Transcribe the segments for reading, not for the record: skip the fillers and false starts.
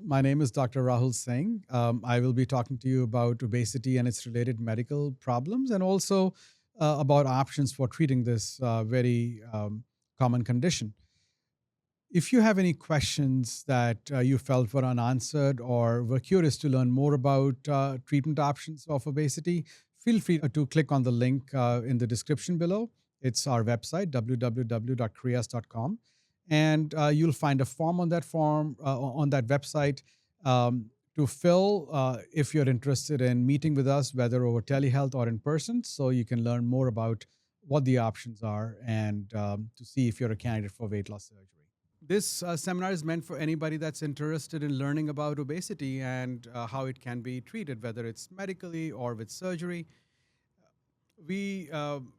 My name is Dr. Rahul Singh. I will be talking to you about obesity and its related medical problems and also about options for treating this very common condition. If you have any questions that you felt were unanswered or were curious to learn more about treatment options of obesity, feel free to click on the link in the description below. It's our website, www.creas.com. And you'll find a form on that website to fill if you're interested in meeting with us, whether over telehealth or in person, so you can learn more about what the options are and to see if you're a candidate for weight loss surgery. This seminar is meant for anybody that's interested in learning about obesity and how it can be treated, whether it's medically or with surgery. We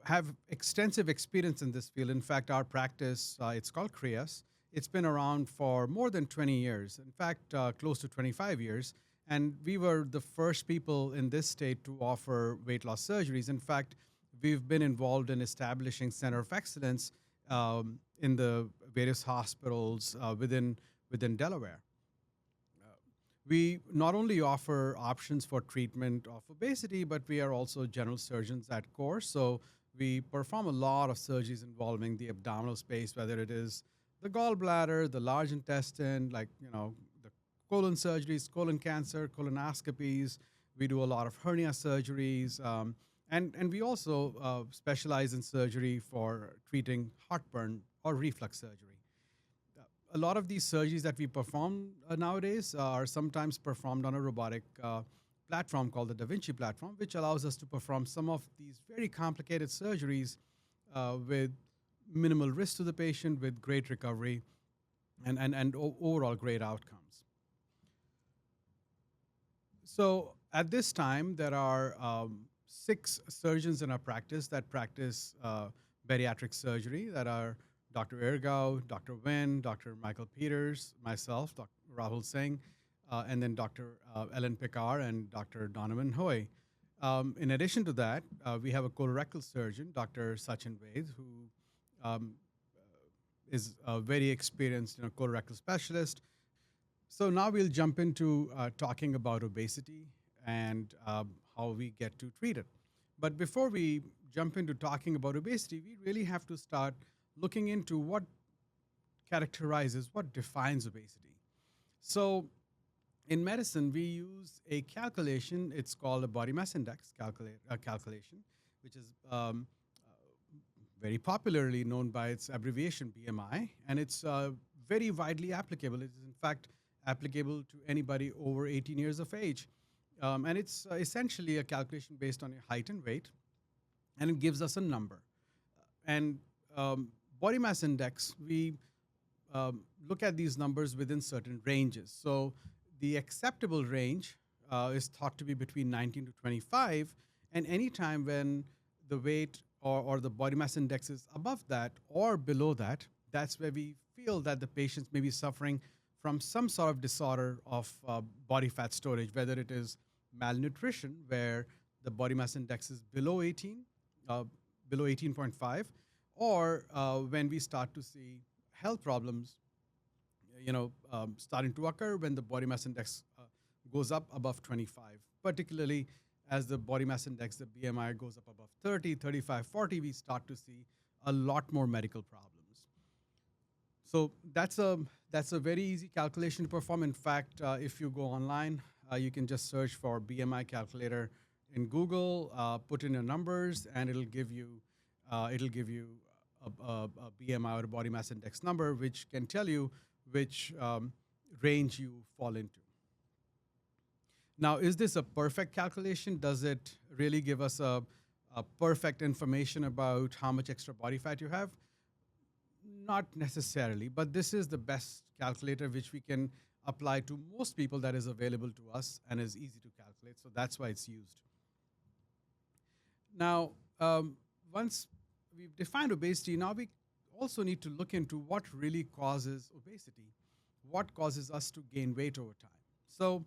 have extensive experience in this field. In fact, our practice, it's called CREAS. It's been around for more than 20 years, in fact, close to 25 years. And we were the first people in this state to offer weight loss surgeries. In fact, we've been involved in establishing center of excellence in the various hospitals within Delaware. We not only offer options for treatment of obesity, but we are also general surgeons at core. So we perform a lot of surgeries involving the abdominal space, whether it is the gallbladder, the large intestine, like the colon surgeries, colon cancer, colonoscopies. We do a lot of hernia surgeries, and we also specialize in surgery for treating heartburn or reflux surgery. A lot of these surgeries that we perform nowadays are sometimes performed on a robotic platform called the Da Vinci platform, which allows us to perform some of these very complicated surgeries with minimal risk to the patient, with great recovery, and overall great outcomes. So at this time, there are 6 surgeons in our practice that practice bariatric surgery that are Dr. Ergao, Dr. Wynn, Dr. Michael Peters, myself, Dr. Rahul Singh, and then Dr. Ellen Picard and Dr. Donovan Hoy. In addition to that, we have a colorectal surgeon, Dr. Sachin Vaid, who is a very experienced colorectal specialist. So now we'll jump into talking about obesity and how we get to treat it. But before we jump into talking about obesity, we really have to start looking into what defines obesity. So in medicine, we use a calculation. It's called a body mass index calculation, which is very popularly known by its abbreviation BMI, and it's very widely applicable. It is, in fact, applicable to anybody over 18 years of age. And it's essentially a calculation based on your height and weight, and it gives us a number. And body mass index, we look at these numbers within certain ranges. So the acceptable range is thought to be between 19 to 25, and any time when the weight or the body mass index is above that or below that, that's where we feel that the patients may be suffering from some sort of disorder of body fat storage, whether it is malnutrition, where the body mass index is below 18, below 18.5, or when we start to see health problems, starting to occur when the body mass index goes up above 25, particularly as the body mass index, the BMI, goes up above 30, 35, 40, we start to see a lot more medical problems. So that's a very easy calculation to perform. In fact, if you go online, you can just search for BMI calculator in Google, put in your numbers, and it'll give you a BMI or a body mass index number, which can tell you which range you fall into. Now, is this a perfect calculation? Does it really give us a perfect information about how much extra body fat you have? Not necessarily, but this is the best calculator which we can apply to most people that is available to us and is easy to calculate. So that's why it's used. Now, once we've defined obesity, now we also need to look into what really causes obesity, what causes us to gain weight over time. So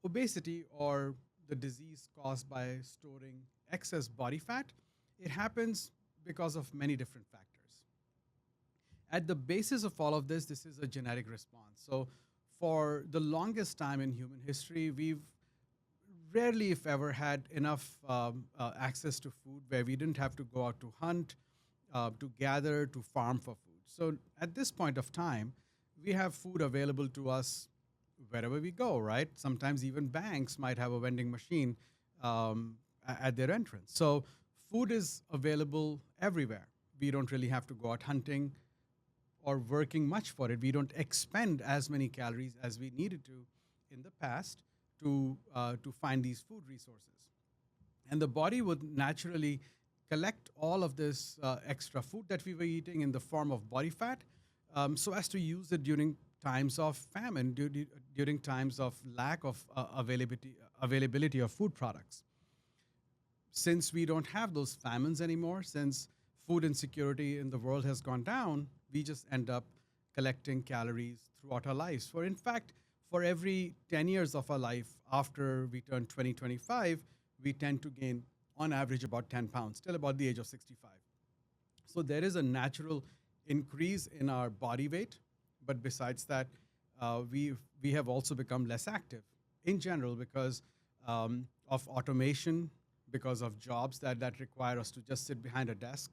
obesity, or the disease caused by storing excess body fat, it happens because of many different factors. At the basis of all of this is a genetic response. So For the longest time in human history, we've rarely, if ever, had enough access to food where we didn't have to go out to hunt, to gather, to farm for food. So at this point of time, we have food available to us wherever we go, right? Sometimes even banks might have a vending machine at their entrance. So food is available everywhere. We don't really have to go out hunting or working much for it. We don't expend as many calories as we needed to in the past to find these food resources. And the body would naturally collect all of this extra food that we were eating in the form of body fat, so as to use it during times of famine, during times of lack of availability of food products. Since we don't have those famines anymore, since food insecurity in the world has gone down, we just end up collecting calories throughout our lives. For in fact, for every 10 years of our life after we turn 2025, we tend to gain on average about 10 pounds, till about the age of 65. So there is a natural increase in our body weight, but besides that, we have also become less active in general because of automation, because of jobs that require us to just sit behind a desk,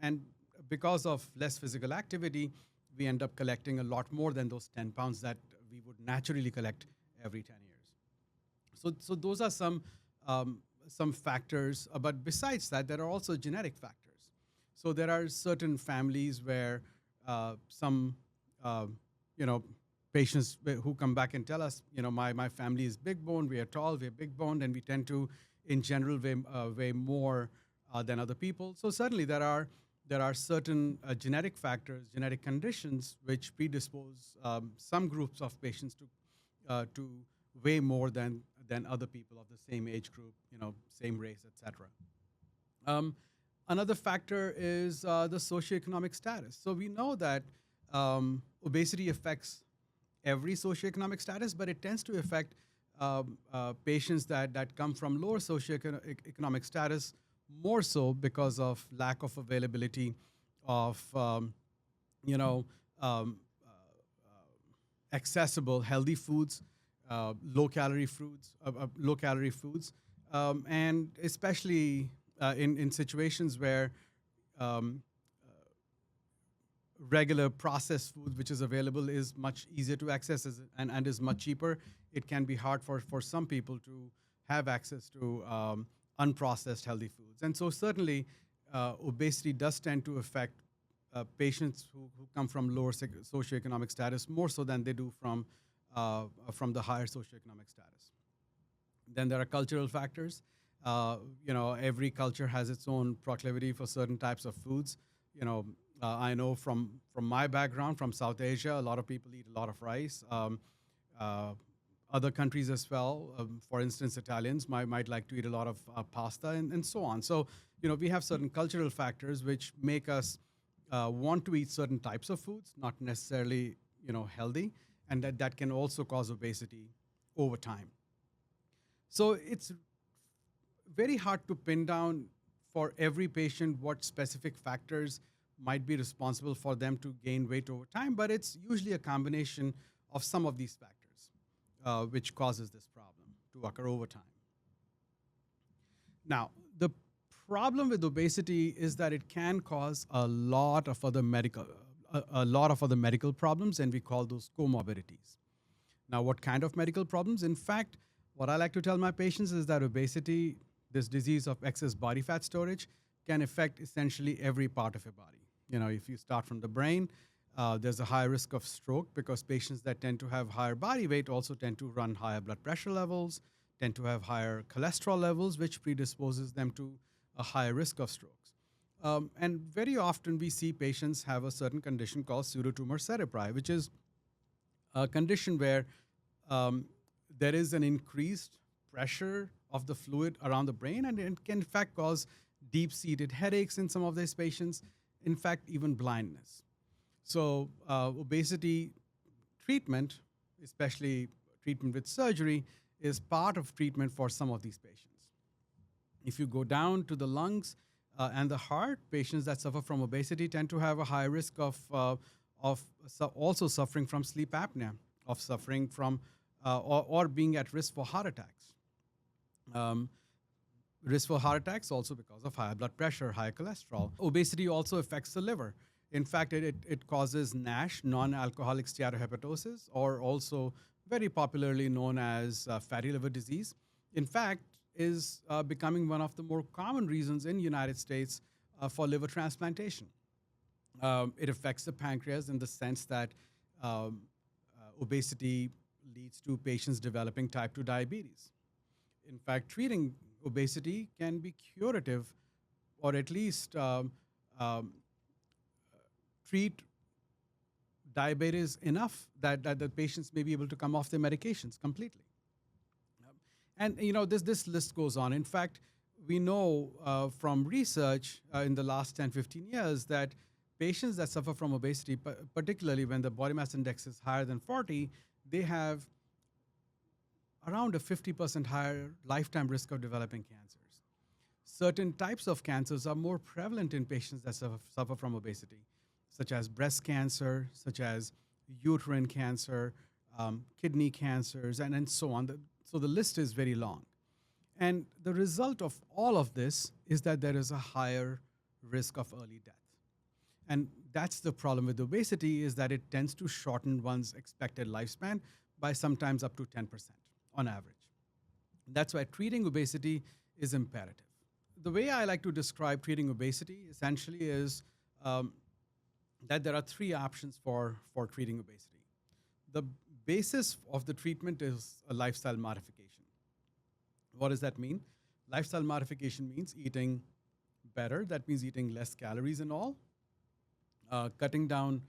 and because of less physical activity, we end up collecting a lot more than those 10 pounds that we would naturally collect every 10 years. So those are some factors. But besides that, there are also genetic factors. So there are certain families where some you know patients who come back and tell us, my family is big boned, we are tall, we are big boned, and we tend to, in general, weigh more than other people. So certainly there are certain genetic factors, genetic conditions which predispose some groups of patients to weigh more than other people of the same age group, same race, etc. Another factor is the socioeconomic status. So we know that obesity affects every socioeconomic status, but it tends to affect patients that come from lower socioeconomic status more so because of lack of availability of you know um, accessible healthy foods, low calorie foods, and especially in situations where um, regular processed food which is available is much easier to access and is much cheaper. It can be hard for some people to have access to unprocessed healthy foods. And so certainly obesity does tend to affect patients who come from lower socioeconomic status more so than they do from the higher socioeconomic status. Then there are cultural factors. Every culture has its own proclivity for certain types of foods. I know from my background, from South Asia, a lot of people eat a lot of rice. Other countries as well, for instance, Italians might like to eat a lot of pasta and so on. So, we have certain cultural factors which make us want to eat certain types of foods, not necessarily, healthy, and that can also cause obesity over time. So it's very hard to pin down for every patient what specific factors might be responsible for them to gain weight over time, but it's usually a combination of some of these factors which causes this problem to occur over time. Now, the problem with obesity is that it can cause a lot of other medical problems, and we call those comorbidities. Now, what kind of medical problems? In fact, what I like to tell my patients is that obesity, this disease of excess body fat storage, can affect essentially every part of your body. If you start from the brain, there's a high risk of stroke because patients that tend to have higher body weight also tend to run higher blood pressure levels, tend to have higher cholesterol levels, which predisposes them to a higher risk of strokes. And very often we see patients have a certain condition called pseudotumor cerebri, which is a condition where there is an increased pressure of the fluid around the brain, and it can in fact cause deep-seated headaches in some of these patients, in fact, even blindness. So obesity treatment, especially treatment with surgery, is part of treatment for some of these patients. If you go down to the lungs and the heart, patients that suffer from obesity tend to have a high risk of also suffering from sleep apnea of suffering from or being at risk for heart attacks. Um, Risk for heart attacks also because of high blood pressure, high cholesterol. Obesity also affects the liver. In fact, it causes NASH, non-alcoholic steatohepatosis, or also very popularly known as fatty liver disease. In fact, is becoming one of the more common reasons in the United States for liver transplantation. It affects the pancreas in the sense that um, obesity leads to patients developing type 2 diabetes. In fact, treating obesity can be curative, or at least um, treat diabetes enough that the patients may be able to come off their medications completely. And this list goes on. In fact, we know from research in the last 10, 15 years that patients that suffer from obesity, particularly when the body mass index is higher than 40, they have around a 50% higher lifetime risk of developing cancers. Certain types of cancers are more prevalent in patients that suffer from obesity, such as breast cancer, such as uterine cancer, kidney cancers, and so on. So the list is very long. And the result of all of this is that there is a higher risk of early death. And that's the problem with obesity, is that it tends to shorten one's expected lifespan by sometimes up to 10% on average. That's why treating obesity is imperative. The way I like to describe treating obesity essentially is that there are three options for treating obesity. The basis of the treatment is a lifestyle modification. What does that mean? Lifestyle modification means eating better. That means eating less calories and all. Cutting down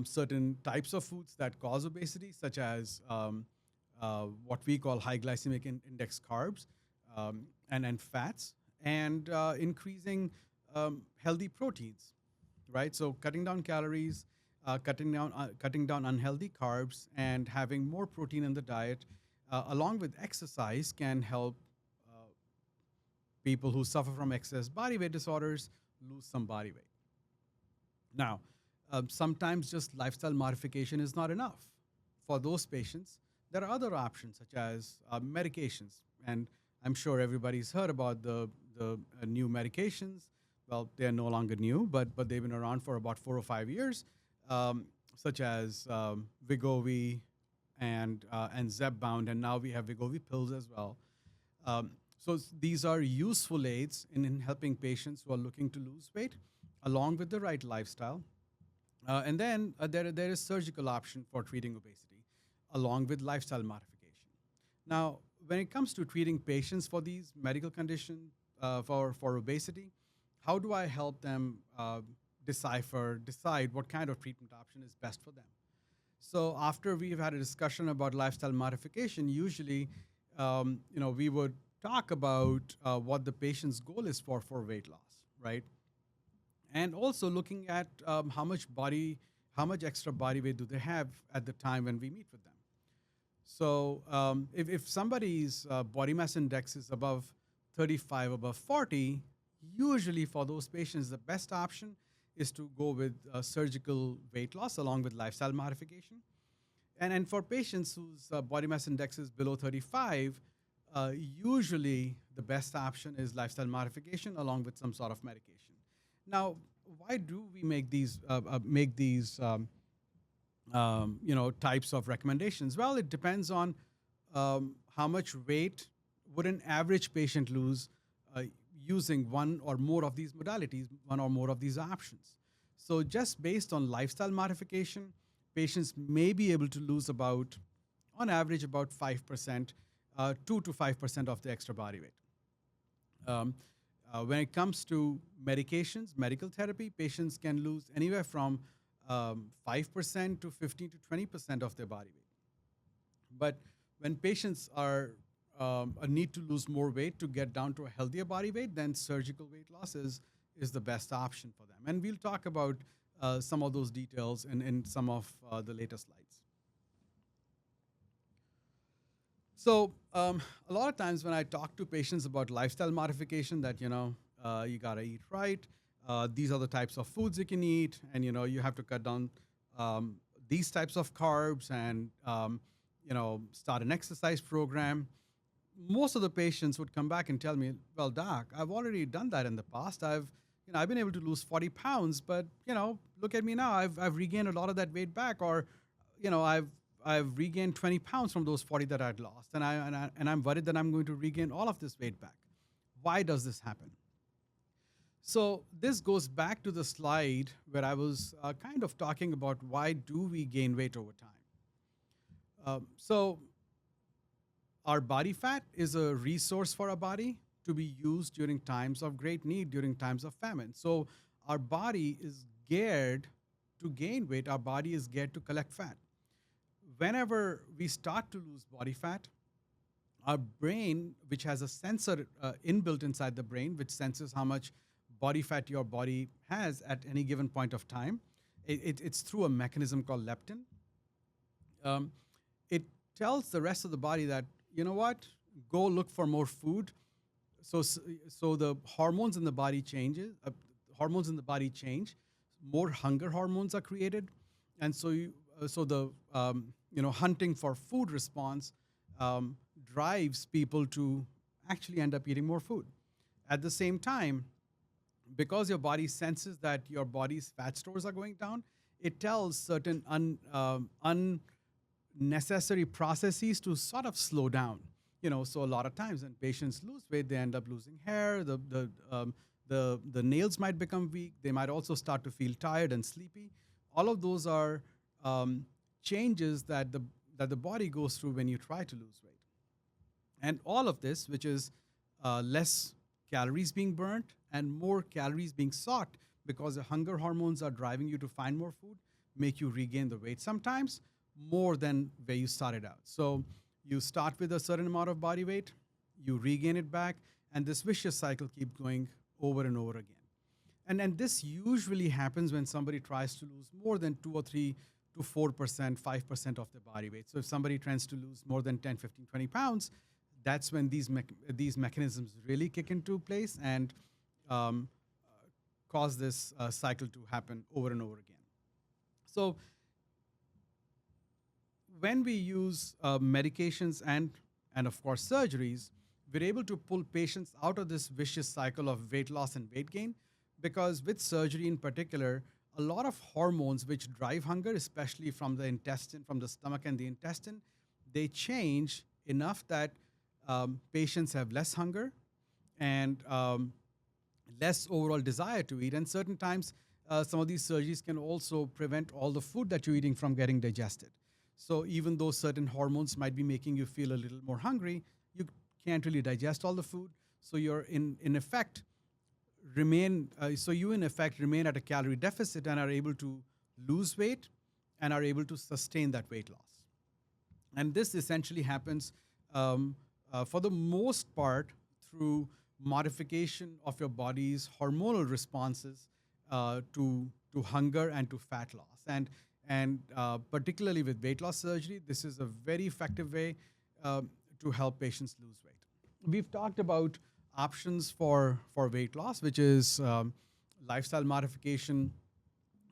certain types of foods that cause obesity, such as what we call high glycemic index carbs and fats, and increasing healthy proteins, right? So cutting down calories, cutting down unhealthy carbs, and having more protein in the diet, along with exercise, can help people who suffer from excess body weight disorders lose some body weight. Now, sometimes just lifestyle modification is not enough. For those patients, there are other options such as medications. And I'm sure everybody's heard about the new medications. Well, they're no longer new, but they've been around for about 4 or 5 years, such as Wegovy and Zepbound, and now we have Wegovy pills as well. So these are useful aids in helping patients who are looking to lose weight, along with the right lifestyle. And then there is surgical option for treating obesity, along with lifestyle modification. Now, when it comes to treating patients for these medical conditions for obesity, how do I help them decide what kind of treatment option is best for them? So after we've had a discussion about lifestyle modification, usually, we would talk about what the patient's goal is for weight loss, right? And also looking at how much extra body weight do they have at the time when we meet with them. So if somebody's body mass index is above 35, above 40, usually for those patients, the best option is to go with surgical weight loss along with lifestyle modification. And for patients whose body mass index is below 35, usually the best option is lifestyle modification along with some sort of medication. Now, why do we make these types of recommendations? Well, it depends on how much weight would an average patient lose using one or more of these modalities, one or more of these options. So just based on lifestyle modification, patients may be able to lose on average, about 5%, 2 to 5% of the extra body weight. When it comes to medications, medical therapy, patients can lose anywhere from 5% to 15 to 20% of their body weight. But when patients need to lose more weight to get down to a healthier body weight, then surgical weight loss is the best option for them. And we'll talk about some of those details in some of the later slides. So a lot of times when I talk to patients about lifestyle modification, that, you got to eat right. These are the types of foods you can eat, and, you have to cut down these types of carbs and start an exercise program, most of the patients would come back and tell me, well, doc, I've already done that in the past. I've been able to lose 40 pounds, but look at me now. I've regained a lot of that weight back, or I've regained 20 pounds from those 40 that I'd lost, and I'm worried that I'm going to regain all of this weight back. Why does this happen? So this goes back to the slide where I was kind of talking about why do we gain weight over time. So our body fat is a resource for our body to be used during times of great need, during times of famine. So our body is geared to gain weight. Our body is geared to collect fat. Whenever we start to lose body fat, our brain, which has a sensor inbuilt inside the brain, which senses how much body fat your body has at any given point of time, it's through a mechanism called leptin. It tells the rest of the body that, you know what, go look for more food. So the hormones in the body changes. Hormones in the body change. More hunger hormones are created, and so the hunting for food response drives people to actually end up eating more food. At the same time, because your body senses that your body's fat stores are going down, it tells certain unnecessary processes to sort of slow down. So a lot of times when patients lose weight, they end up losing hair. The nails might become weak. They might also start to feel tired and sleepy. All of those are changes that the body goes through when you try to lose weight. And all of this, which is less calories being burnt and more calories being sought, because the hunger hormones are driving you to find more food, make you regain the weight sometimes more than where you started out. So you start with a certain amount of body weight, you regain it back, and this vicious cycle keeps going over and over again. And this usually happens when somebody tries to lose more than 2 or 3 to 4%, 5% of their body weight. So if somebody tries to lose more than 10, 15, 20 pounds, that's when these mechanisms really kick into place and cause this cycle to happen over and over again. So when we use medications and of course surgeries, we're able to pull patients out of this vicious cycle of weight loss and weight gain, because with surgery in particular, a lot of hormones which drive hunger, especially from the intestine, from the stomach and the intestine, they change enough that patients have less hunger and less overall desire to eat. And certain times, some of these surgeries can also prevent all the food that you're eating from getting digested. So even though certain hormones might be making you feel a little more hungry, you can't really digest all the food. So you're in effect remain at a calorie deficit and are able to lose weight and are able to sustain that weight loss. And this essentially happens for the most part through modification of your body's hormonal responses to hunger and to fat loss. And particularly with weight loss surgery, this is a very effective way to help patients lose weight. We've talked about options for weight loss, which is lifestyle modification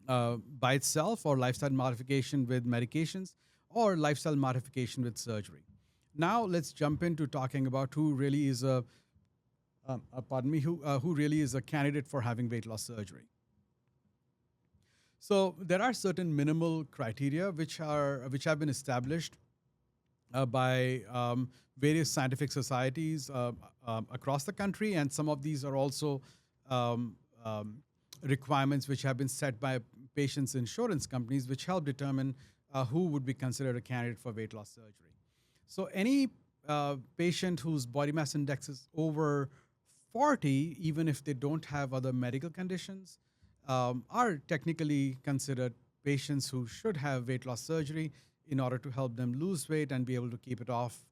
by itself, or lifestyle modification with medications, or lifestyle modification with surgery. Now let's jump into talking about who really is a candidate for having weight loss surgery. So there are certain minimal criteria which have been established by various scientific societies across the country, and some of these are also requirements which have been set by patients' insurance companies, which help determine who would be considered a candidate for weight loss surgery. So any patient whose body mass index is over 40, even if they don't have other medical conditions, are technically considered patients who should have weight loss surgery in order to help them lose weight and be able to keep it off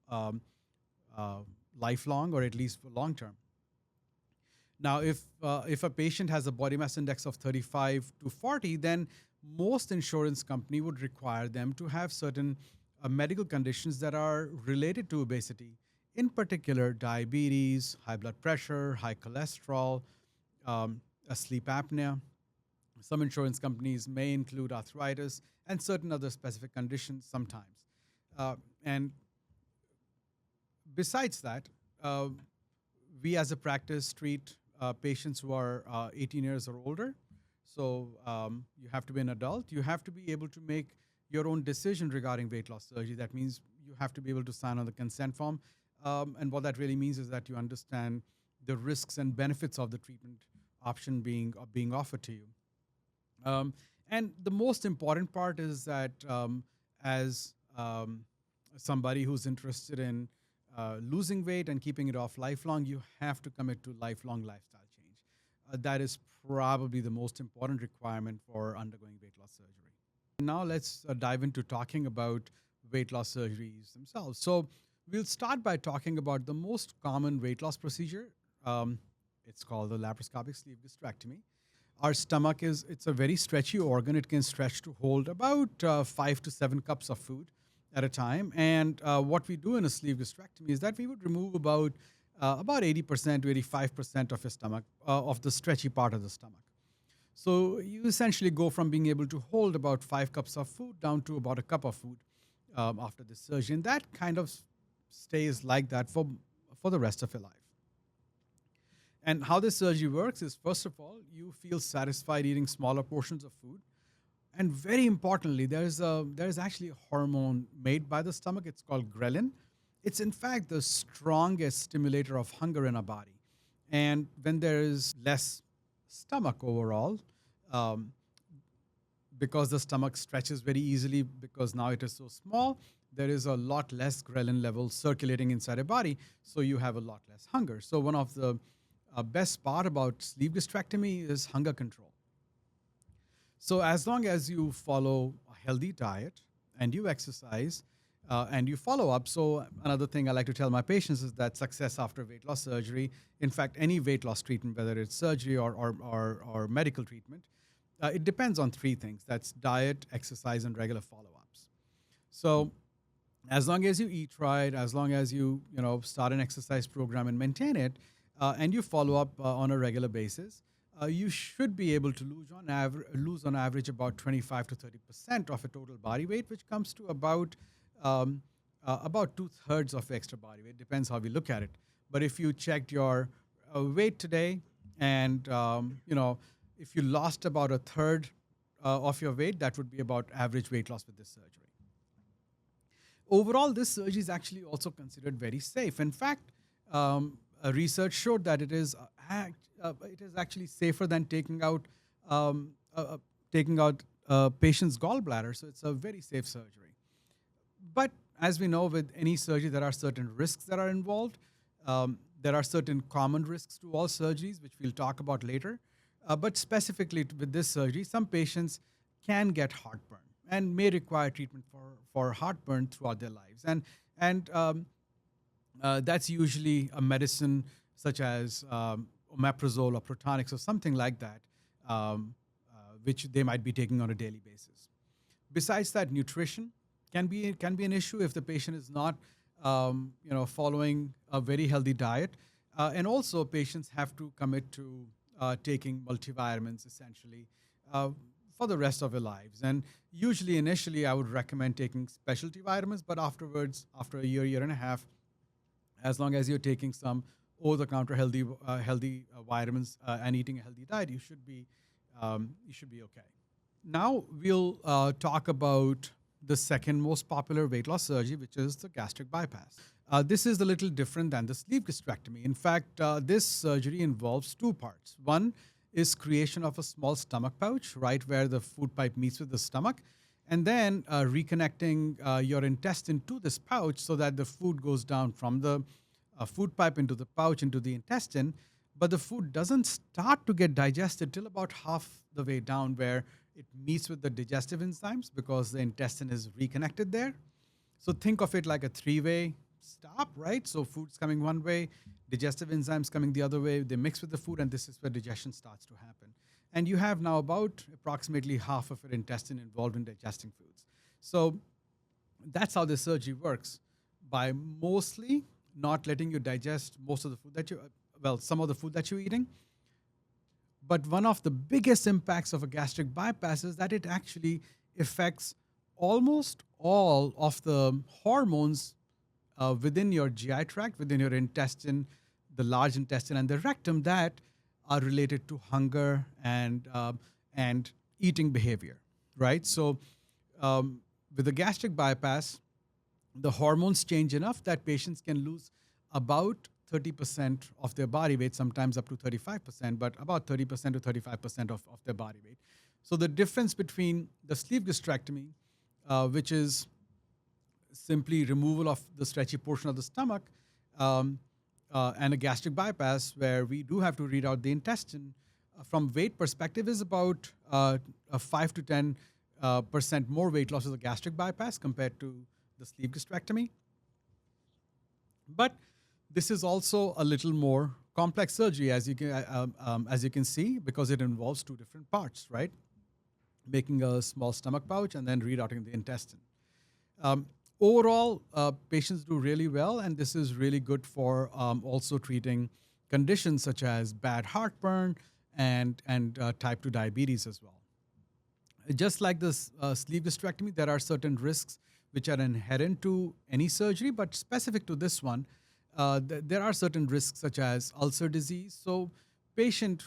lifelong, or at least for long term. Now, if a patient has a body mass index of 35 to 40, then most insurance company would require them to have certain medical conditions that are related to obesity, in particular diabetes, high blood pressure, high cholesterol, sleep apnea. Some insurance companies may include arthritis and certain other specific conditions sometimes. And besides that, uh, we as a practice treat patients who are 18 years or older. So you have to be an adult. You have to be able to make your own decision regarding weight loss surgery. That means you have to be able to sign on the consent form. And what that really means is that you understand the risks and benefits of the treatment option being offered to you. Um, and the most important part is that as somebody who's interested in losing weight and keeping it off lifelong, you have to commit to lifelong lifestyle change. That is probably the most important requirement for undergoing weight loss surgery. Now let's dive into talking about weight loss surgeries themselves. So we'll start by talking about the most common weight loss procedure. Um, it's called the laparoscopic sleeve gastrectomy. Our stomach is it's a very stretchy organ. It can stretch to hold about 5 to 7 cups of food at a time. And what we do in a sleeve gastrectomy is that we would remove about 80% to 85% of your stomach, of the stretchy part of the stomach. So you essentially go from being able to hold about 5 cups of food down to about a cup of food after the surgery. And that kind of stays like that for the rest of your life. And how this surgery works is, first of all, you feel satisfied eating smaller portions of food. And very importantly, there is actually a hormone made by the stomach. It's called ghrelin. It's in fact the strongest stimulator of hunger in our body. And when there is less stomach overall, um, because the stomach stretches very easily because now it is so small, there is a lot less ghrelin levels circulating inside a body, so you have a lot less hunger. So one of the best part about sleeve gastrectomy is hunger control. So as long as you follow a healthy diet and you exercise and you follow up. So another thing I like to tell my patients is that success after weight loss surgery, in fact, any weight loss treatment, whether it's surgery or medical treatment, it depends on three things. That's diet, exercise, and regular follow-ups. So as long as you eat right, as long as you start an exercise program and maintain it, and you follow up on a regular basis, you should be able to lose on average about 25 to 30% of a total body weight, which comes to about 2/3 of extra body weight. Depends how we look at it. But if you checked your weight today, and if you lost about a third of your weight, that would be about average weight loss with this surgery. Overall, this surgery is actually also considered very safe. In fact, research showed that it is actually safer than taking out a patient's gallbladder. So it's a very safe surgery. But as we know, with any surgery, there are certain risks that are involved. There are certain common risks to all surgeries, which we'll talk about later. But specifically with this surgery, some patients can get heartburn and may require treatment for heartburn throughout their lives. And that's usually a medicine such as omeprazole or Protonix or something like that, which they might be taking on a daily basis. Besides that, nutrition can be an issue if the patient is not following a very healthy diet. And also, patients have to commit to taking multivitamins essentially for the rest of their lives. And usually, initially, I would recommend taking specialty vitamins, but afterwards, after a year and a half, as long as you're taking some over-the-counter healthy vitamins and eating a healthy diet, you should be okay. Now we'll talk about the second most popular weight loss surgery, which is the gastric bypass. This is a little different than the sleeve gastrectomy. In fact, this surgery involves two parts. One is creation of a small stomach pouch, right where the food pipe meets with the stomach, and then reconnecting your intestine to this pouch so that the food goes down from the food pipe into the pouch into the intestine, but the food doesn't start to get digested till about half the way down, where it meets with the digestive enzymes because the intestine is reconnected there. So think of it like a three-way stop, right? So food's coming one way, digestive enzymes coming the other way, they mix with the food, and this is where digestion starts to happen. And you have now about approximately half of your intestine involved in digesting foods. So that's how this surgery works, by mostly not letting you digest most of the food some of the food that you're eating, But one of the biggest impacts of a gastric bypass is that it actually affects almost all of the hormones within your GI tract, within your intestine, the large intestine, and the rectum that are related to hunger and eating behavior, right? So, with the gastric bypass, the hormones change enough that patients can lose about 30% of their body weight, sometimes up to 35%, but about 30% to 35% of their body weight. So the difference between the sleeve gastrectomy, which is simply removal of the stretchy portion of the stomach, um, and a gastric bypass, where we do have to read out the intestine, from weight perspective, is about a 5 to 10% more weight loss with a gastric bypass compared to the sleeve gastrectomy. But this is also a little more complex surgery, as you can see, because it involves two different parts, right? Making a small stomach pouch and then rerouting the intestine. Um, Overall, patients do really well, and this is really good for also treating conditions such as bad heartburn and type 2 diabetes as well. Just like this sleeve gastrectomy, there are certain risks which are inherent to any surgery, but specific to this one, there are certain risks such as ulcer disease. So, patients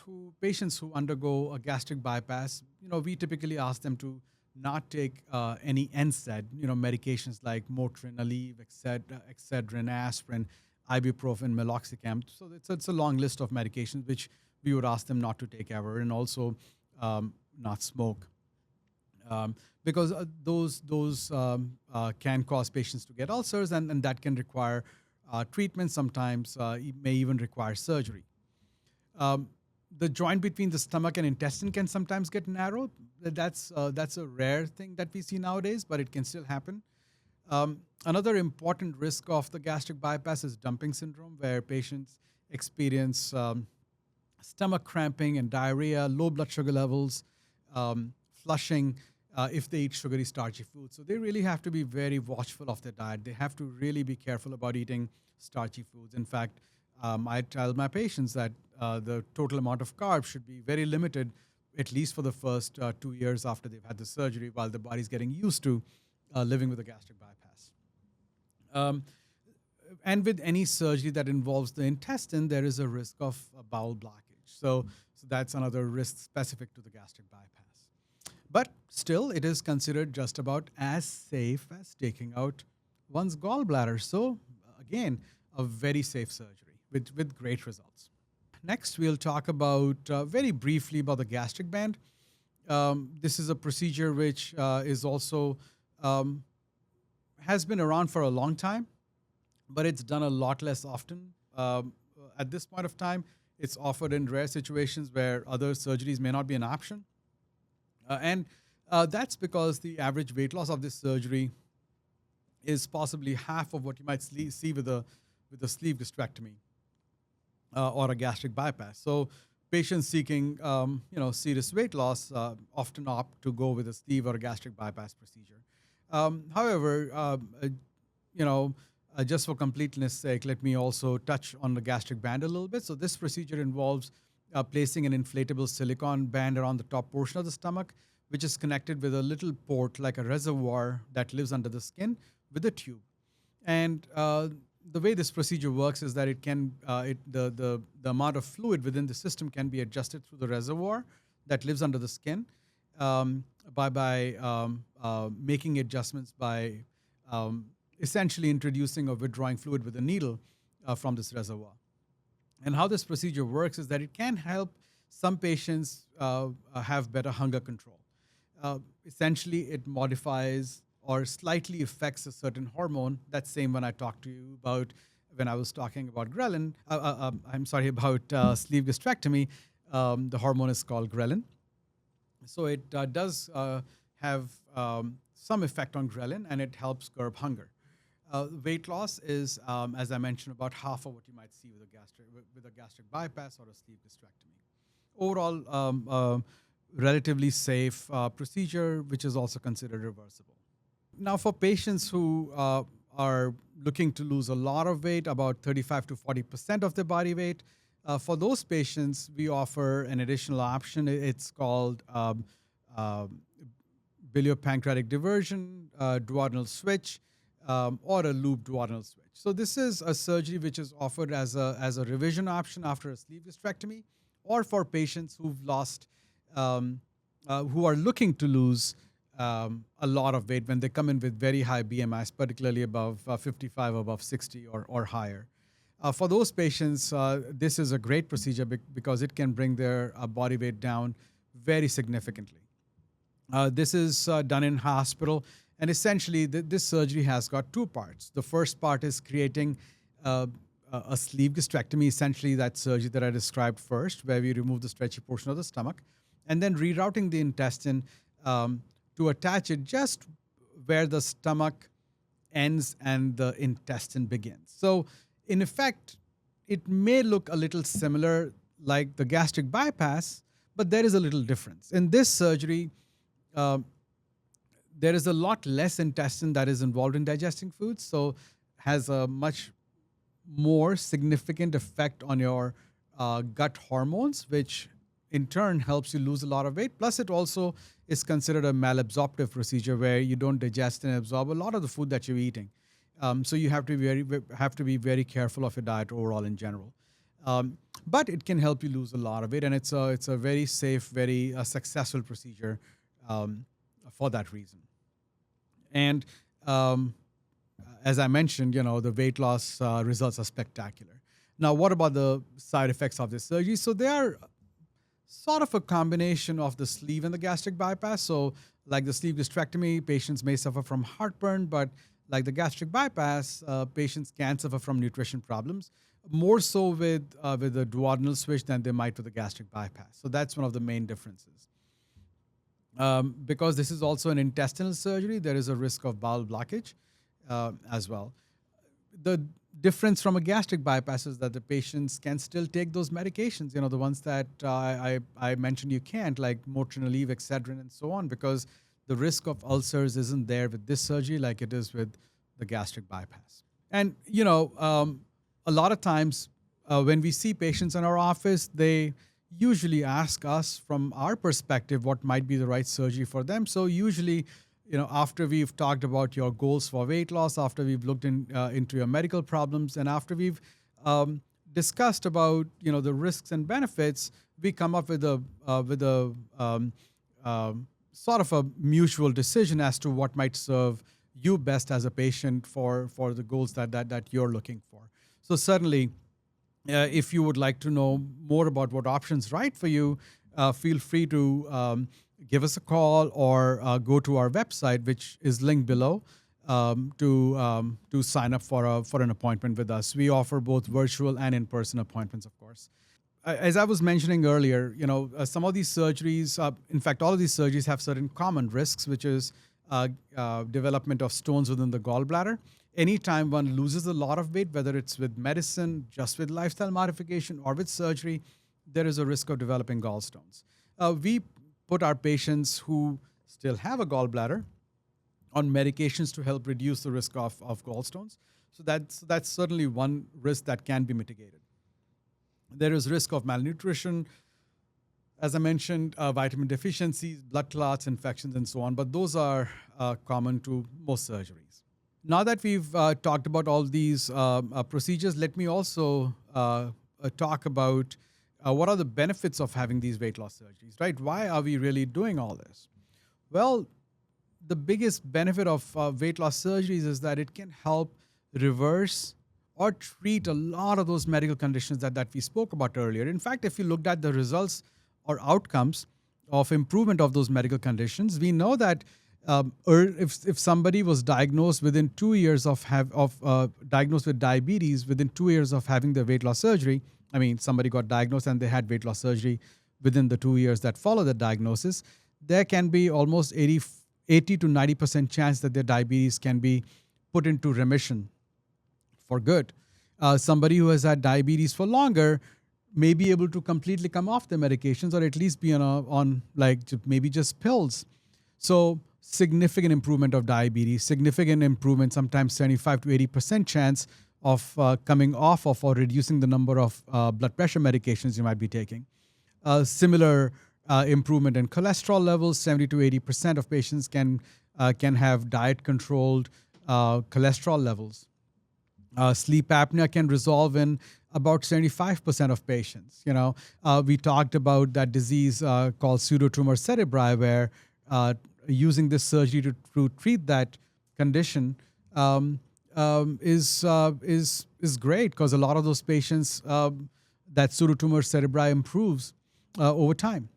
who undergo a gastric bypass, we typically ask them to not take any NSAID, medications like Motrin, Aleve, Excedrin, aspirin, ibuprofen, meloxicam. So it's a long list of medications which we would ask them not to take ever, and also not smoke, because those can cause patients to get ulcers, and that can require treatment. Sometimes it may even require surgery. Um, the joint between the stomach and intestine can sometimes get narrow. That's a rare thing that we see nowadays, but it can still happen. Another important risk of the gastric bypass is dumping syndrome, where patients experience stomach cramping and diarrhea, low blood sugar levels, flushing if they eat sugary, starchy food. So they really have to be very watchful of their diet. They have to really be careful about eating starchy foods. In fact, I tell my patients that the total amount of carbs should be very limited, at least for the first 2 years after they've had the surgery, while the body's getting used to living with a gastric bypass. Um, and with any surgery that involves the intestine, there is a risk of a bowel blockage. So that's another risk specific to the gastric bypass. But still, it is considered just about as safe as taking out one's gallbladder. So, again, a very safe surgery with great results. Next, we'll talk about very briefly about the gastric band. This is a procedure which is also um, has been around for a long time, but it's done a lot less often. At this point of time, it's offered in rare situations where other surgeries may not be an option. And that's because the average weight loss of this surgery is possibly half of what you might see with a sleeve gastrectomy or a gastric bypass. So patients seeking serious weight loss often opt to go with a sleeve or a gastric bypass procedure. However, just for completeness sake, let me also touch on the gastric band a little bit. So this procedure involves placing an inflatable silicone band around the top portion of the stomach, which is connected with a little port like a reservoir that lives under the skin with a tube. And the way this procedure works is that the amount of fluid within the system can be adjusted through the reservoir that lives under the skin, by making adjustments by essentially introducing or withdrawing fluid with a needle from this reservoir. And how this procedure works is that it can help some patients have better hunger control. Essentially, it modifies or slightly affects a certain hormone. That same one I talked to you about when I was talking about ghrelin. About sleeve gastrectomy. The hormone is called ghrelin. So it does have some effect on ghrelin, and it helps curb hunger. Weight loss is, as I mentioned, about half of what you might see with a gastric bypass or a sleeve gastrectomy. Overall, relatively safe procedure, which is also considered reversible. Now, for patients who are looking to lose a lot of weight, about 35 to 40% of their body weight, For those patients, we offer an additional option. It's called um, biliopancreatic diversion, duodenal switch, or a loop duodenal switch. So this is a surgery which is offered as a revision option after a sleeve gastrectomy, or for patients um, who are looking to lose a lot of weight when they come in with very high BMIs, particularly above 55, above 60, or higher. For those patients, this is a great procedure because it can bring their body weight down very significantly. This is done in hospital, and essentially this surgery has got two parts. The first part is creating uh, a sleeve gastrectomy, essentially that surgery that I described first, where we remove the stretchy portion of the stomach, and then rerouting the intestine to attach it just where the stomach ends and the intestine begins. So, in effect, it may look a little similar like the gastric bypass, but there is a little difference. In this surgery, uh, there is a lot less intestine that is involved in digesting foods, so has a much more significant effect on your gut hormones, which in turn helps you lose a lot of weight. Plus, it also is considered a malabsorptive procedure where you don't digest and absorb a lot of the food that you're eating. So you have to be very careful of your diet overall in general. But it can help you lose a lot of weight, and it's a very safe, very successful procedure for that reason. And as I mentioned, the weight loss results are spectacular. Now, what about the side effects of this surgery? So they are sort of a combination of the sleeve and the gastric bypass. So, like the sleeve gastrectomy, patients may suffer from heartburn, but like the gastric bypass, patients can suffer from nutrition problems, more so with the duodenal switch than they might with the gastric bypass. So that's one of the main differences. Because this is also an intestinal surgery, there is a risk of bowel blockage as well. The difference from a gastric bypass is that the patients can still take those medications, the ones that I mentioned you can't, like Motrinileve, Excedrin, and so on, because the risk of ulcers isn't there with this surgery like it is with the gastric bypass. And, a lot of times when we see patients in our office, they usually ask us from our perspective what might be the right surgery for them. So usually, after we've talked about your goals for weight loss, after we've looked into your medical problems, and after we've discussed about the risks and benefits, we come up with a sort of a mutual decision as to what might serve you best as a patient for the goals that you're looking for. So certainly, if you would like to know more about what options right for you, feel free to give us a call or go to our website, which is linked below, to sign up for an appointment with us. We offer both virtual and in-person appointments, of course. As I was mentioning earlier, some of these surgeries, in fact, all of these surgeries have certain common risks, which is development of stones within the gallbladder. Anytime one loses a lot of weight, whether it's with medicine, just with lifestyle modification, or with surgery, there is a risk of developing gallstones. We put our patients who still have a gallbladder on medications to help reduce the risk of gallstones. So that's certainly one risk that can be mitigated. There is risk of malnutrition, as I mentioned, vitamin deficiencies, blood clots, infections, and so on. But those are common to most surgeries. Now that we've talked about all these procedures, let me also talk about what are the benefits of having these weight loss surgeries, right? Why are we really doing all this? Well, the biggest benefit of weight loss surgeries is that it can help reverse or treat a lot of those medical conditions that we spoke about earlier. In fact, if you looked at the results or outcomes of improvement of those medical conditions, we know that if somebody was diagnosed within 2 years diagnosed with diabetes within 2 years of having their weight loss surgery, I mean, somebody got diagnosed and they had weight loss surgery within the 2 years that follow the diagnosis, there can be almost 80 to 90% chance that their diabetes can be put into remission for good. Somebody who has had diabetes for longer may be able to completely come off the medications or at least be on maybe just pills. So significant improvement of diabetes, significant improvement, sometimes 75 to 80% chance coming off of or reducing the number of blood pressure medications you might be taking. Similar improvement in cholesterol levels. 70 to 80% of patients can have diet controlled cholesterol levels. Sleep apnea can resolve in about 75% of patients. We talked about that disease called pseudotumor cerebri, where using this surgery to treat that condition is great, because a lot of those patients, that pseudotumor cerebri improves over time.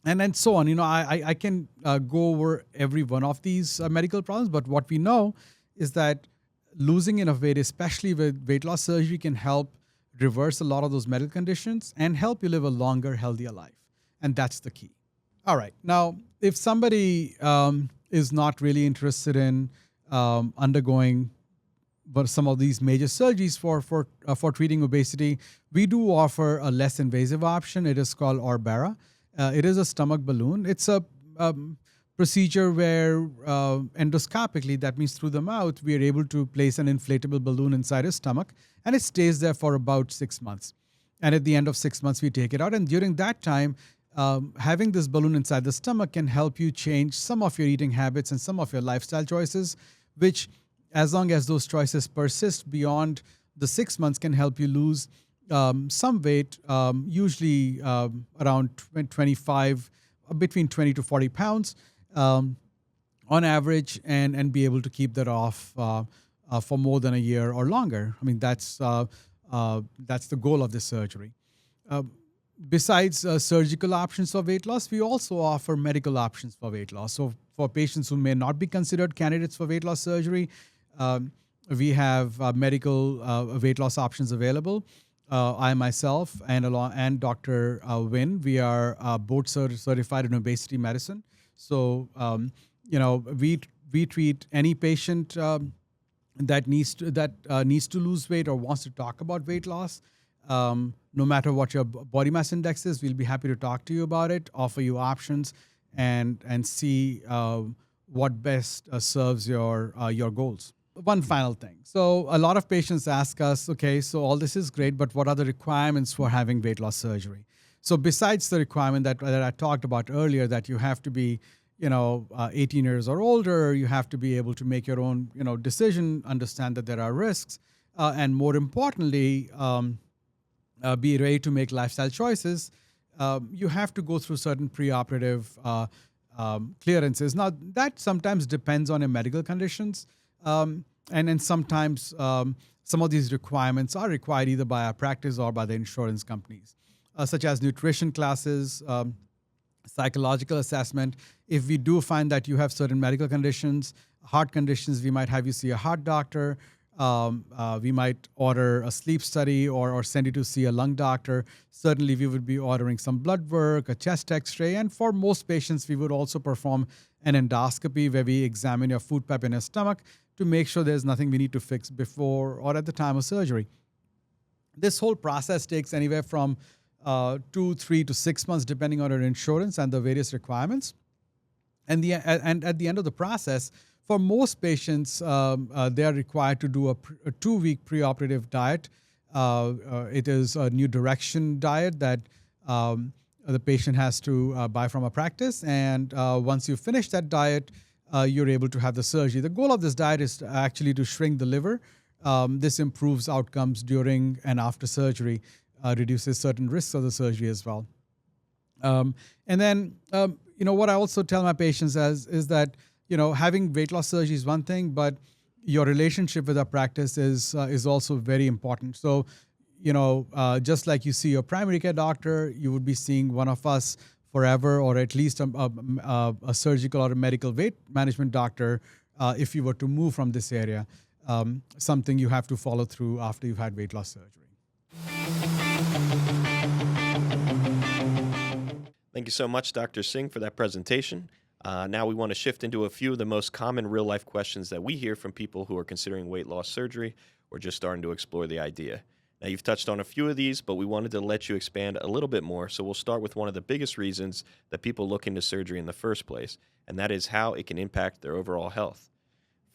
And then so on. I can go over every one of these medical problems, but what we know is that losing enough weight, especially with weight loss surgery, can help reverse a lot of those medical conditions and help you live a longer, healthier life. And that's the key. All right. Now, if somebody is not really interested in undergoing some of these major surgeries for treating obesity, we do offer a less invasive option. It is called Orbera. It is a stomach balloon. It's a procedure where endoscopically, that means through the mouth, we are able to place an inflatable balloon inside his stomach, and it stays there for about 6 months. And at the end of 6 months, we take it out. And during that time, having this balloon inside the stomach can help you change some of your eating habits and some of your lifestyle choices, which, as long as those choices persist beyond the 6 months, can help you lose some weight, usually around 25, between 20 to 40 pounds on average, and be able to keep that off for more than a year or longer. I mean, that's the goal of this surgery. Besides surgical options for weight loss, we also offer medical options for weight loss. So for patients who may not be considered candidates for weight loss surgery, we have medical weight loss options available. I myself and Dr. Wynn, we are both certified in obesity medicine. So we treat any patient that needs to lose weight or wants to talk about weight loss. No matter what your body mass index is, we'll be happy to talk to you about it, offer you options, and see what best serves your goals. One final thing. So a lot of patients ask us, okay, so all this is great, but what are the requirements for having weight loss surgery? So besides the requirement that I talked about earlier, that you have to be 18 years or older, you have to be able to make your own decision, understand that there are risks, and more importantly, be ready to make lifestyle choices. You have to go through certain preoperative clearances. Now, that sometimes depends on your medical conditions. And then sometimes some of these requirements are required either by our practice or by the insurance companies, such as nutrition classes, psychological assessment. If we do find that you have certain medical conditions, heart conditions, we might have you see a heart doctor. We might order a sleep study or send you to see a lung doctor. Certainly, we would be ordering some blood work, a chest x-ray, and for most patients, we would also perform an endoscopy where we examine your food pipe in your stomach to make sure there's nothing we need to fix before or at the time of surgery. This whole process takes anywhere from 2, 3 to 6 months, depending on your insurance and the various requirements. And at the end of the process, for most patients, they are required to do a 2-week preoperative diet. It is a new direction diet that the patient has to buy from a practice. And once you finish that diet, you're able to have the surgery. The goal of this diet is actually to shrink the liver. This improves outcomes during and after surgery, reduces certain risks of the surgery as well. And then, what I also tell my patients is that, having weight loss surgery is one thing, but your relationship with our practice is also very important. So, just like you see your primary care doctor, you would be seeing one of us forever, or at least a surgical or a medical weight management doctor if you were to move from this area, something you have to follow through after you've had weight loss surgery. Thank you so much, Dr. Singh, for that presentation. Now we want to shift into a few of the most common real-life questions that we hear from people who are considering weight loss surgery or just starting to explore the idea. Now, you've touched on a few of these, but we wanted to let you expand a little bit more, so we'll start with one of the biggest reasons that people look into surgery in the first place, and that is how it can impact their overall health.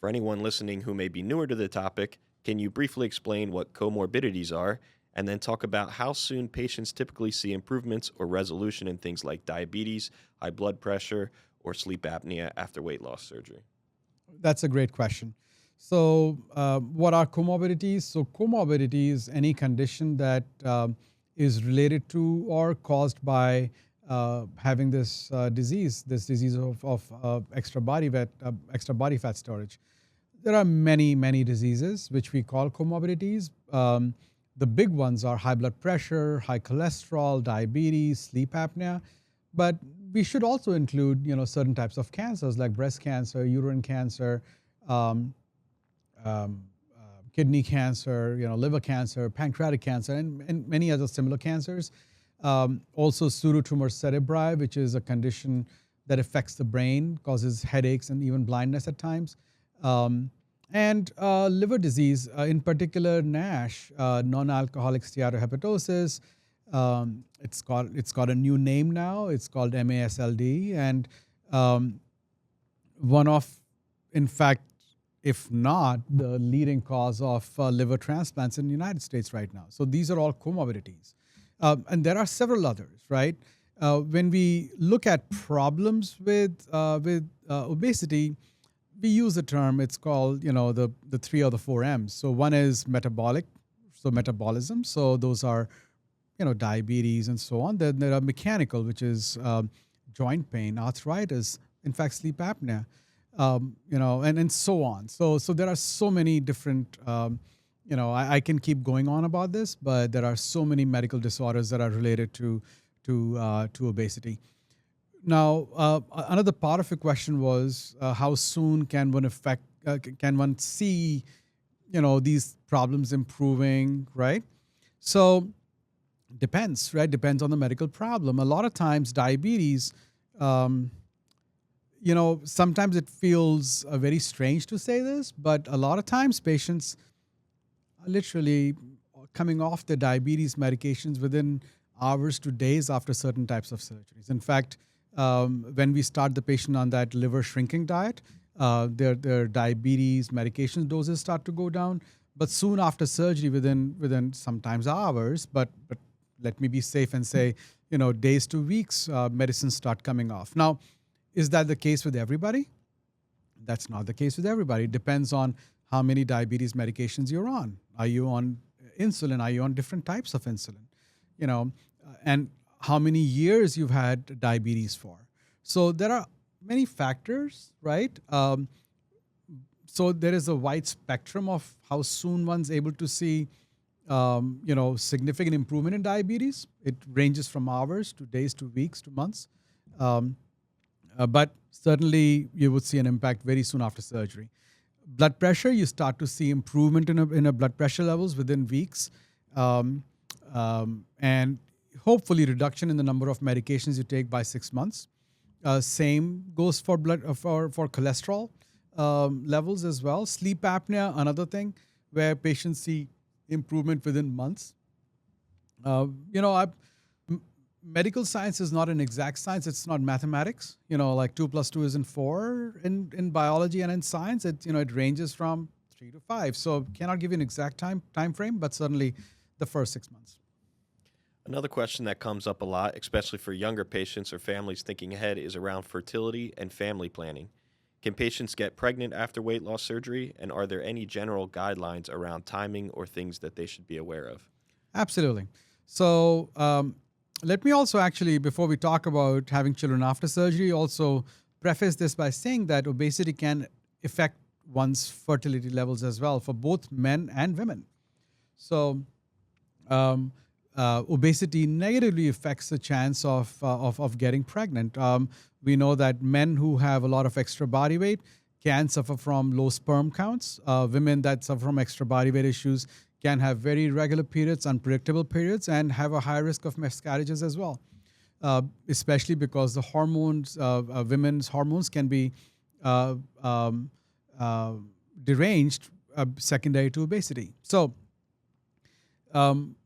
For anyone listening who may be newer to the topic, Can you briefly explain what comorbidities are and then talk about how soon patients typically see improvements or resolution in things like diabetes, high blood pressure, or sleep apnea after weight loss surgery? That's a great question. So, what are comorbidities? So, comorbidity is any condition that is related to or caused by having this disease of extra body fat storage. There are many diseases which we call comorbidities. The big ones are high blood pressure, high cholesterol, diabetes, sleep apnea, but we should also include certain types of cancers like breast cancer, uterine cancer, um, kidney cancer, liver cancer, pancreatic cancer, and many other similar cancers. Also, pseudotumor cerebri, which is a condition that affects the brain, causes headaches and even blindness at times. And liver disease, in particular NASH, non-alcoholic steatohepatosis. It's got a new name now. It's called MASLD, and um, one of, in fact, if not the leading cause of liver transplants in the United States right now. So these are all comorbidities, and there are several others, right? When we look at problems with obesity, we use a term. It's called the three or the four M's. So one is metabolic, so metabolism. So those are diabetes and so on. Then there are mechanical, which is joint pain, arthritis, in fact, sleep apnea, and so on. So there are so many different. I can keep going on about this, but there are so many medical disorders that are related to obesity. Now, another part of your question was how soon can one see, these problems improving, right? So depends, right? Depends on the medical problem. A lot of times, diabetes, um, sometimes it feels very strange to say this, but a lot of times patients are literally coming off their diabetes medications within hours to days after certain types of surgeries. In fact, when we start the patient on that liver shrinking diet, their diabetes medication doses start to go down. But soon after surgery, within sometimes hours, but let me be safe and say, days to weeks, medicines start coming off. Now, is that the case with everybody? That's not the case with everybody. It depends on how many diabetes medications you're on. Are you on insulin? Are you on different types of insulin? And how many years you've had diabetes for. So there are many factors, right? So there is a wide spectrum of how soon one's able to see, significant improvement in diabetes. It ranges from hours to days to weeks to months. Um, but certainly you would see an impact very soon after surgery. Blood pressure, you start to see improvement in a blood pressure levels within weeks. And hopefully reduction in the number of medications you take by 6 months. Same goes for for cholesterol levels as well. Sleep apnea, another thing where patients see improvement within months. Uh, you know, I, medical science is not an exact science. It's not mathematics. Like 2 + 2 isn't 4 in biology and in science. It ranges from 3 to 5. So cannot give you an exact time frame, but certainly the first 6 months. Another question that comes up a lot, especially for younger patients or families thinking ahead, is around fertility and family planning. Can patients get pregnant after weight loss surgery? And are there any general guidelines around timing or things that they should be aware of? Absolutely. So let me also actually, before we talk about having children after surgery, also preface this by saying that obesity can affect one's fertility levels as well for both men and women. So um, obesity negatively affects the chance of getting pregnant. We know that men who have a lot of extra body weight can suffer from low sperm counts. Women that suffer from extra body weight issues can have very irregular periods, unpredictable periods, and have a high risk of miscarriages as well. Especially because the hormones, women's hormones, can be uh, um, uh, deranged secondary to obesity. So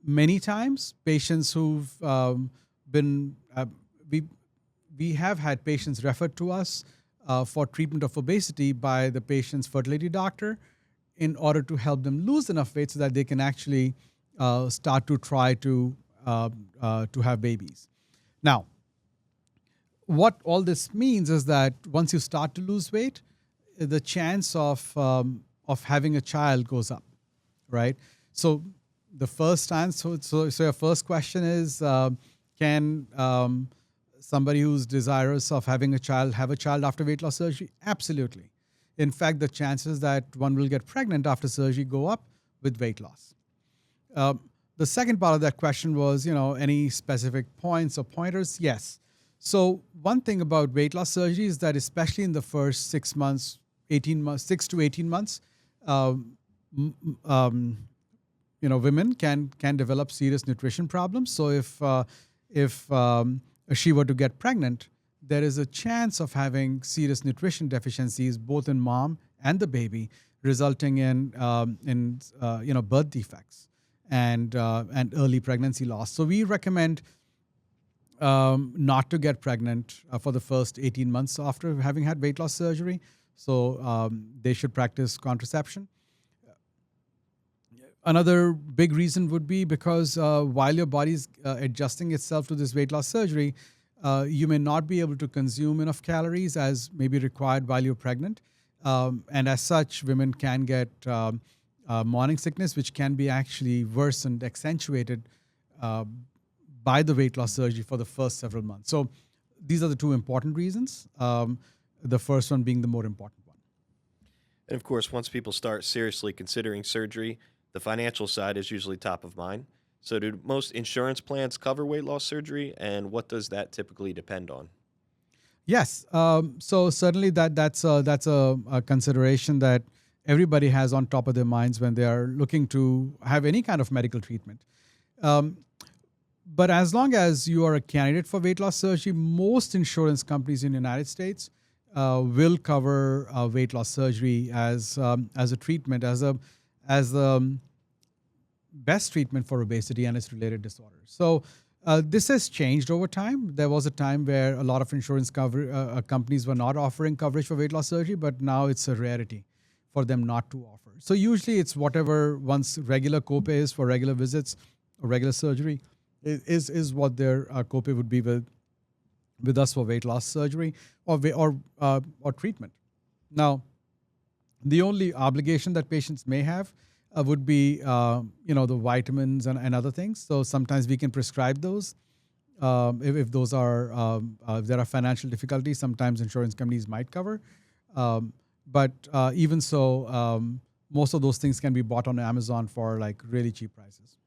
many times patients who've been we have had patients referred to us for treatment of obesity by the patient's fertility doctor in order to help them lose enough weight so that they can actually start to try to have babies. Now, what all this means is that once you start to lose weight, the chance of having a child goes up, right? So the first answer, so your first question is, can somebody who's desirous of having a child have a child after weight loss surgery? Absolutely. In fact, the chances that one will get pregnant after surgery go up with weight loss. The second part of that question was, any specific points or pointers? Yes. So one thing about weight loss surgery is that especially in the first 6 months, 18 months, 6 to 18 months, women can develop serious nutrition problems. So if she were to get pregnant, there is a chance of having serious nutrition deficiencies both in mom and the baby, resulting in birth defects and early pregnancy loss. So we recommend not to get pregnant for the first 18 months after having had weight loss surgery. So they should practice contraception. Another big reason would be because while your body is adjusting itself to this weight loss surgery, you may not be able to consume enough calories as may be required while you're pregnant. And as such, women can get morning sickness, which can be actually worsened, accentuated by the weight loss surgery for the first several months. So these are the two important reasons, the first one being the more important one. And of course, once people start seriously considering surgery, the financial side is usually top of mind. So do most insurance plans cover weight loss surgery, and what does that typically depend on? Yes. So certainly that's a consideration that everybody has on top of their minds when they are looking to have any kind of medical treatment. But as long as you are a candidate for weight loss surgery, most insurance companies in the United States will cover weight loss surgery as a treatment, as the best treatment for obesity and its related disorders. So this has changed over time. There was a time where a lot of insurance companies were not offering coverage for weight loss surgery, but now it's a rarity for them not to offer. So usually it's whatever one's regular copay is for regular visits or regular surgery is what their copay would be with us for weight loss surgery or treatment. Now, the only obligation that patients may have would be, the vitamins and other things. So sometimes we can prescribe those. If those are, if there are financial difficulties, sometimes insurance companies might cover. But even so, most of those things can be bought on Amazon for like really cheap prices.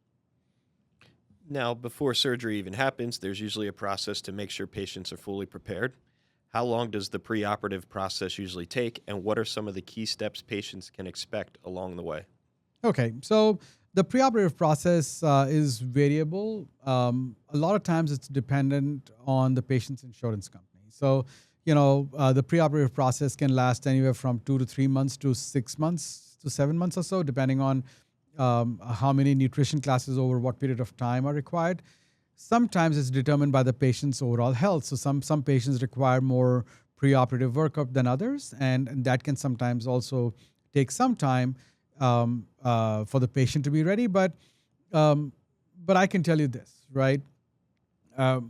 Now, before surgery even happens, there's usually a process to make sure patients are fully prepared. How long does the preoperative process usually take, and what are some of the key steps patients can expect along the way? Okay, so the preoperative process is variable. A lot of times it's dependent on the patient's insurance company. So, the preoperative process can last anywhere from 2 to 3 months to 6 months to 7 months or so, depending on how many nutrition classes over what period of time are required. Sometimes it's determined by the patient's overall health. So some patients require more preoperative workup than others, and that can sometimes also take some time for the patient to be ready. But I can tell you this, right? A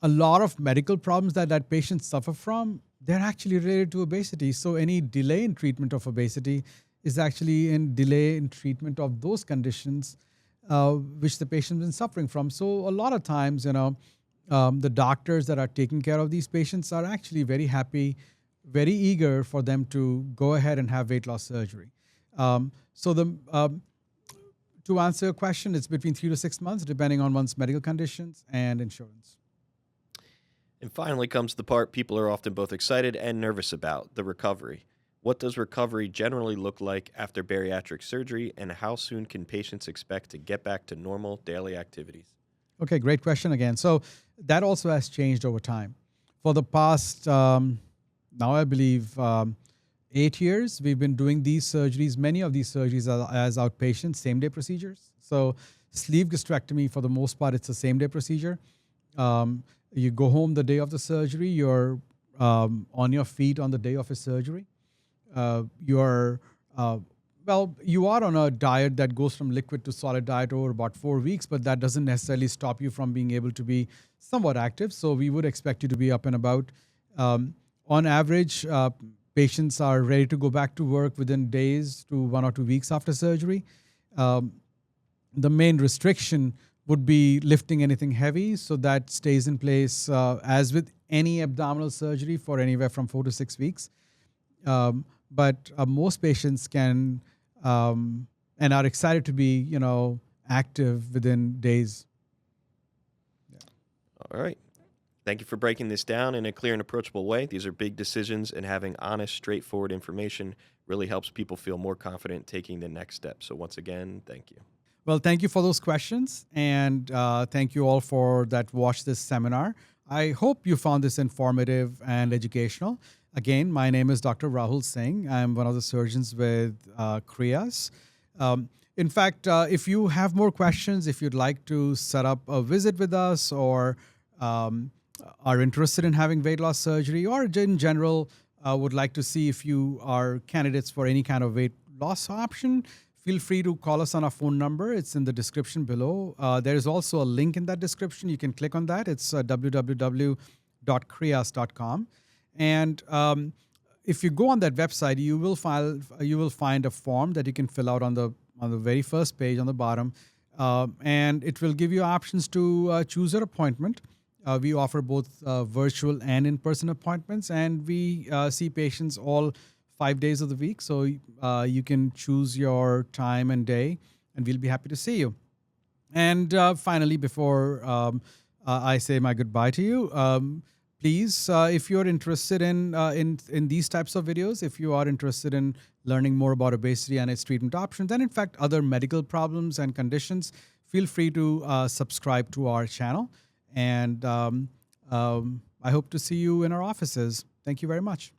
lot of medical problems that patients suffer from, they're actually related to obesity. So any delay in treatment of obesity is actually in delay in treatment of those conditions which the patient's been suffering from. So a lot of times, the doctors that are taking care of these patients are actually very happy, very eager for them to go ahead and have weight loss surgery. To answer your question, it's between 3 to 6 months, depending on one's medical conditions and insurance. And finally comes the part people are often both excited and nervous about, the recovery. What does recovery generally look like after bariatric surgery, and how soon can patients expect to get back to normal daily activities? Okay, great question again. So that also has changed over time. For the past, now I believe, 8 years, we've been doing these surgeries, many of these surgeries as outpatient, same-day procedures. So sleeve gastrectomy, for the most part, it's a same-day procedure. You go home the day of the surgery. You're on your feet on the day of a surgery. You're Well, you are on a diet that goes from liquid to solid diet over about 4 weeks, but that doesn't necessarily stop you from being able to be somewhat active. So we would expect you to be up and about. Um, on average, patients are ready to go back to work within days to 1 or 2 weeks after surgery. Um, the main restriction would be lifting anything heavy, so that stays in place as with any abdominal surgery for anywhere from 4 to 6 weeks. But most patients can and are excited to be, active within days. All right. Thank you for breaking this down in a clear and approachable way. These are big decisions, and having honest, straightforward information really helps people feel more confident taking the next step. So, once again, thank you. Well, thank you for those questions, and thank you all for that watch this seminar. I hope you found this informative and educational. Again, my name is Dr. Rahul Singh. I'm one of the surgeons with Kriyas. In fact, if you have more questions, if you'd like to set up a visit with us, or um, are interested in having weight loss surgery, or in general would like to see if you are candidates for any kind of weight loss option, feel free to call us on our phone number. It's in the description below. There is also a link in that description. You can click on that. It's www.kriyas.com. And if you go on that website, you will find a form that you can fill out on the very first page on the bottom, and it will give you options to choose your appointment. We offer both virtual and in-person appointments, and we see patients all 5 days of the week. So you can choose your time and day, and we'll be happy to see you. And finally, before I say my goodbye to you, please, if you're interested in these types of videos, if you are interested in learning more about obesity and its treatment options, and in fact other medical problems and conditions, feel free to subscribe to our channel. And I hope to see you in our offices. Thank you very much.